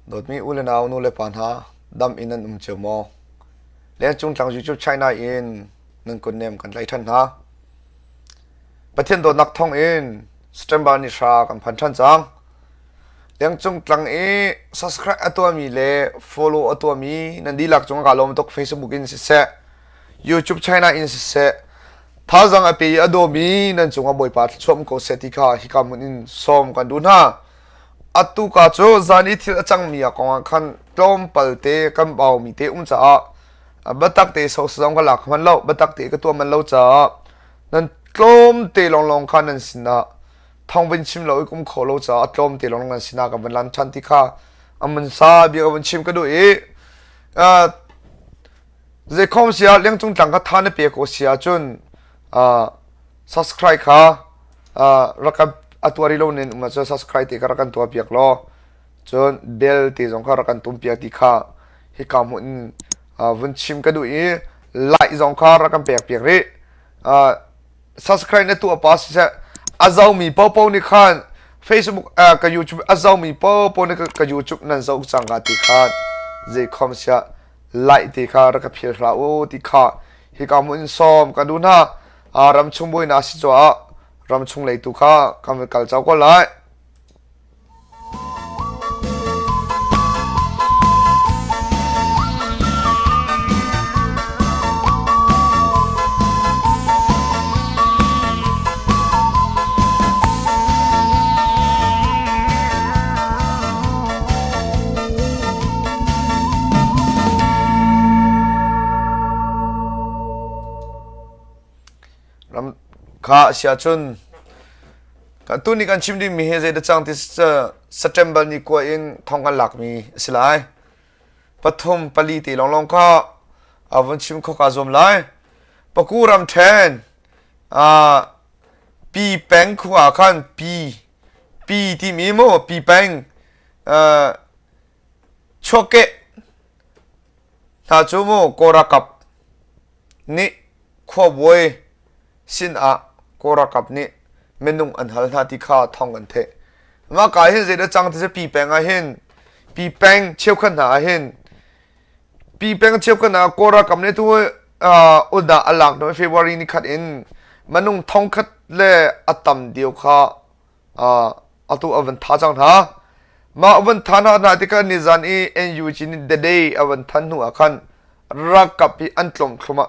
โดดมีอุลนาวนูเลปานหาดำอินันเจอมอเลี้ยงจุงทางยูทูบไชน่าอินนึงคนเนมกันไล่ทันหาประเทศโดนักท่องอินสเตมบานิชากันพันทันจังเลี้ยงจุงทางsubscribe อัตัวมีเล่ follow อัตัวมีนันดีหลักจงกาลมตก Facebook อินสิเซ YouTube ไชน่าอินสิเซถ้าจังอปีอโดมีนั่นจงอาบอยปัดชมโคเซติกาฮิกามุนินซ้อมกันดูนะอัตุกาโจจานิทิลจังมีกองขันกลมปัลเตกันเบามีเตอุ้มจ้าบัตักเตสาวสองกันหลักมันเล่าบัตักเตก็ตัวมันเล่าจ้านั่นกลมเตลองขันนั่นสินะทองเป็นชิมเล่าอีกคุ้มขอเล่าจ้ากลมเตลองนั่นสินะกับมันลันชันติกามันซาเบียกับมันชิมก็ดูเจ้าคอมเสียเลี้ยงจงจังก็ทานในเปียกเสียจนsubscribe ค่ะรักอัตัวริโลนินมาจะ subscribe ที่รักันตัวเปียกล้อจนเบลที่สองค่ะรักันตุ้มเปียกที่ค่ะให้คำหุ่นวันชิมก็ดูไลค์สองค่ะรักันเปียกรีsubscribe ในตัวปัสจะอาจจะมีเป้านี่ค่ะ Facebook กับ YouTube อาจจะมีเป้านี่กับ YouTube นั่นจะจังกันที่ค่ะเจ้าคอมเสียไลค์ที่ค่ะรักเพียร์ลาโอที่ค่ะให้คำหุ่นซ้อมกันดูนะรำชงบุยนาสิจ้ารำชงเลยตุค่ะคำกัลเจ้าก็เลยข้าเสียจนกันตุนี้กันชิมดีมีเฮเจดจังที่September นี้กว่าเองทองกันหลักมีสิไลปฐมปลีตีลองข้าวันชิมข้ากาจมไลปกูรำแทนปีแป้งขัวขันปีที่มีโมปีแป้งโชเกะถ้าจูโมโกรากับนี่ขวบเวยสินโกรากับนี่เมนุงอันหัลนาติข้าท่องกันเถอะมากายเห็นเสด็จจังที่จะปีแปงเห็นปีแปงเชี่ยวขันหาเห็นปีแปงเชี่ยวขันหาโกรากับนี่ตัวอุดาอลักโดยเฟบรุนี่ขัดอินเมนุงท่องขัดเล่อตัมเดียวข้าอตัวอวันท้าจังท่ามาอวันท้านาติการนิจานีเอ็นยูจินเดเดย์อวันทันหัวขันรักกับพี่อันตรมขมา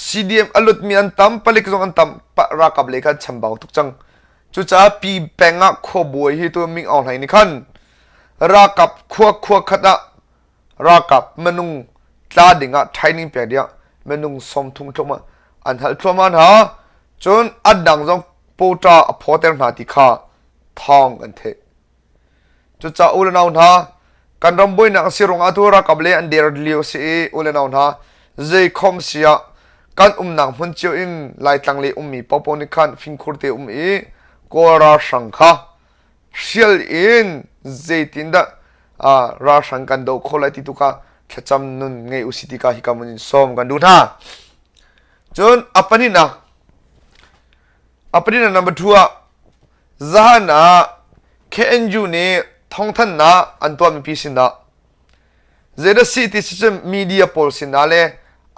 CDM อลุดมีอันตั้มผลิตส่งอันตั้มปะรักกับเลขาฉันบ่าวทุกจังจุจ้าปีแปงะขบวยที่ตัวมิงออนไลน์นี่ขันรักกับขวบขัดรักกับมนุงตาดิ่งไทยนี่เปียเดียมนุงสมทุงทุมาอันหัลทุมันฮะจนอัดดังจงปูตาพอเตอร์นาติข้าทองกันเถจุจ้าอุลนาวน์ฮะกันรำบุยนักสิรงอาทุรักกับเลอันเดียร์เลียวซีอุลนาวน์ฮะเจคอมเสียกันนังหุ่นเจียวอินไล่ตั้งเลยมีปอปอนิคันฟินคูร์เตอีกอราชังค่ะเชียลอินเจตินดาราชังกันดูโคไลติตุค่ะแค่จำนุนไงอุสิติกาฮิกามุนินซ้อมกันดูท่าจนอัปนินะนับทัวจานะเคเอ็นยูนี่ท่องท่านนะอันตัวมีพิสินนะเจดสิติสิจมีเดียโพลสินะเลย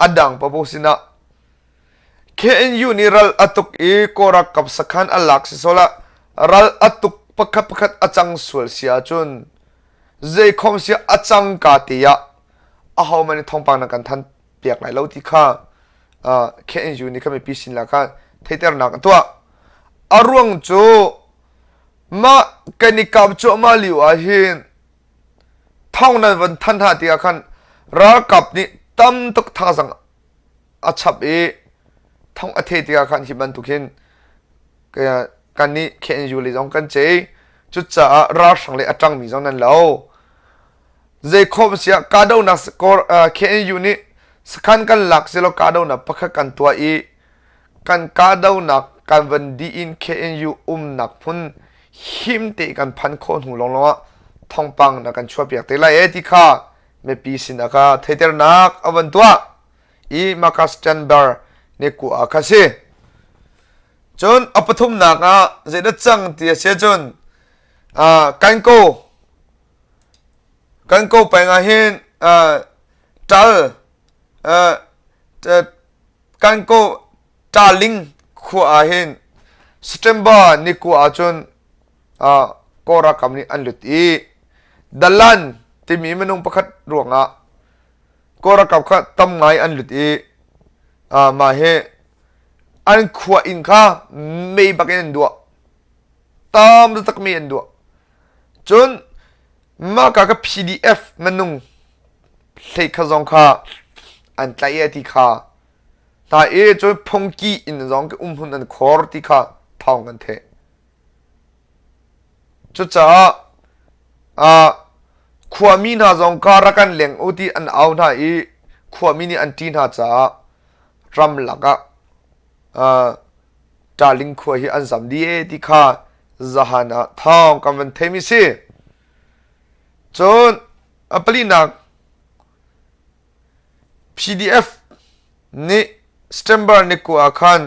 อดังปะโพสินะKNU ni ral atuk korak kap sakhan alak si sola ral atuk pakat achang sul sia chun zai khom sia achang ka tia a how many thongpang na kan than piak lai lo ti kha KNU ni kami pisin la kha theiter na to arung chu ma kanikap chu ma liu a hin thong na van than ha tia khan ra kap ni tam tuk tha sang achapท่องอเทติกาขันหิบันทุกินกันนี้เคนยูเลยจงกันเจจุดจะราชังเลยจังมีจงนั้นแล้วเจคอบเสียกาดาวนักสกอร์เคนยูนี่สกันกันหลักเสียแล้วกาดาวนักพักกันตัวกันกาดาวนักกันวันดีอินเคนยูนักพุ่นหิมเตกันพันคนหูลงท่องปังนักกันช่วยเปียกแต่ละติกาไม่ปีสินักเทเตอร์นักอวันตัวมาคัสตันเบอร์นี่กูอาคาซีจนอปทุมนักเจดจังที่เสียจนกันโก กันก็ไปงาเห็นจัลกันก็จัลลิงขัวเห็นสเตมบานี่กูอาจนก็รักคำนี้อันลุตีดัลลันที่มีมนุษย์ประคัดรวงก็รักกับข้าตั้มไงอันลุตีมาเฮอันขัวอินข้าไม่บักเอ็นดัวตามดูตักไม่เอ็นดัวจนมากับ PDF มนุษย์เล็กขจงข้าอันใจที่ข้าถ้าจนพงกีอินจงก็หุ่นอันคอร์ที่ข้าท่องกันเถอะจุดจ้าขวามีน่าจงการักันเลี้ยงอุติอันเอาหน้าขวามีนี่อันที่น่าจะรำหลักจาลิงขวาฮีอันสามดีที่ข้าจะหานะท่องกันวันเทมิสิจนอัปลีนัก PDF นี่สเตมเบอร์นี่กูอาคัน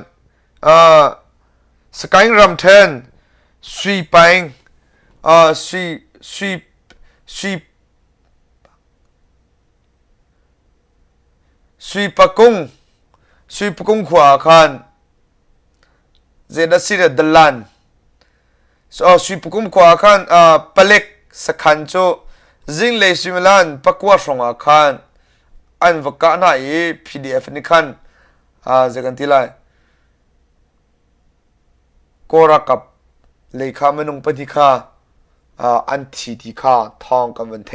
สกายรัมเทนสวีปังสวีปกุงขวาคันเจนัสิเดดลันสวีปกุงขวาคันปเล็กสขันโจจิงเลสิมลันปักว่าสงอาคันอันวกาหน้าPDF นี่คันเจกันที่ไรก็รักกับเลขาเมนุงปฏิฆาอันที่ที่ข้าท่องกันวันเท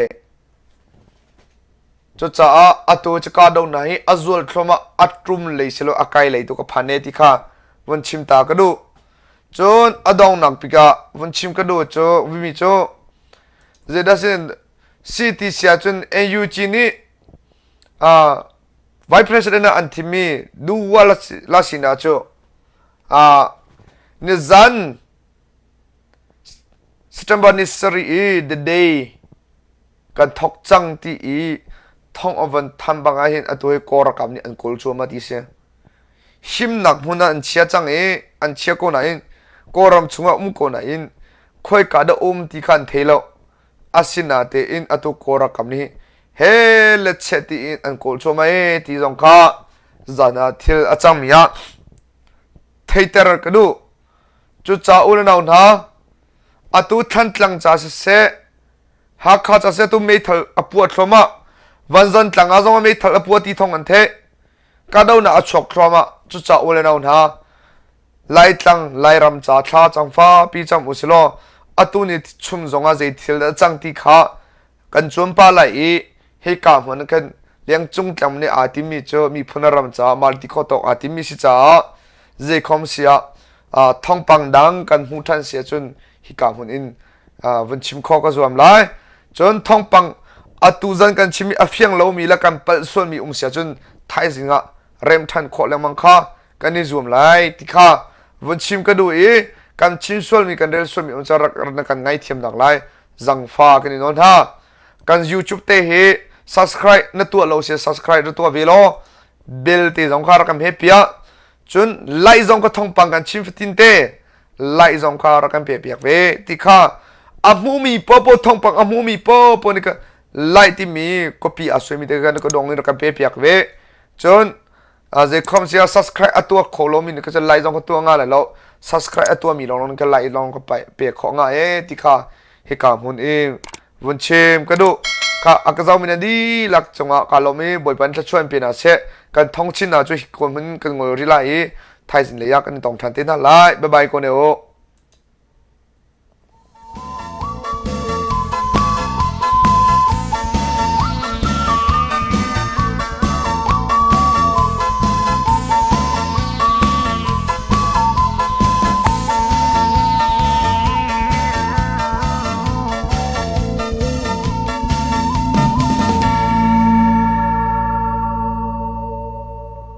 จุดจ้าอัตุจะกาดงไหนอัจวลทรมาอัตรุมเลยสิโลอากายเลยตัวกับพันเนที่ข้าวันชิมตากระดูจนอดองนักปิกาวันชิมกระดูโจวิมิโจเจดัสินซีทีเซียจนNUGนี่Vice President อันที่มีดูว่าลาสินาโจนิจันSeptember ni seri the day kan thok chang ti thong oven tham bang a hin atoi kor kam ni an kol chu ma ti se him nak huna an chia chang an chia ko na in koram chunga ko na in khoi ka da ti khan thelo asina te in atu kora kam ni he let cheti in an kol chu ma ti jong kha zana thil acham ya theiter ka du chu cha ul na na atu than tlang cha se ha kha cha se tu me thal apuat thloma vanzan tlang a zong me thal apuat ti thong an the ka do na achok thloma chu cha ule na na lai tlang lai ram cha tha chang fa pi cham usilo atu ni chum zonga je thil da chang ti kha kan chum pa lai he ka man kan liang chung tlam ni atimi cho mi phunaram cha multi kho to atimi si cha je khom sia thong pang dang kan hu than sia chun hi ka hun in van chim kho ka zuam lai chon thong pang atu zan kan chimi afyang lo mi la kan pal son mi sia chun thai zinga rem than kho le mang kha kan ni zuam lai ti kha van chim ka du kan chim sol mi kan rel sol mi cha rak na kan ngai thiam dak lai zang fa kan ni non ha kan YouTube te he subscribe na tu lo se subscribe na tu velo bell te zong kha rakam he pia chun lai zong ka thong pang kan chim 15 te lai zong kha rakan pe piak ve ti kha amu mi popo thong pang amu mi popo ni ka lai ti mi copy aswe mi te kan ko dong ni rakan pe piak ve chon je khom sia subscribe atua kholo mi ni ka lai zong ko tu nga la lo subscribe atua mi long ka lai long ko pe kho nga ti kha he ka mun vun chem ka do ka akazau mi na di lak chonga ka lo mi boy pan tla chuan pe na se kan thong chin na chu ko mun kan ngol ri lai thai sin le ya kan tong than te na lai bye bye ko ne o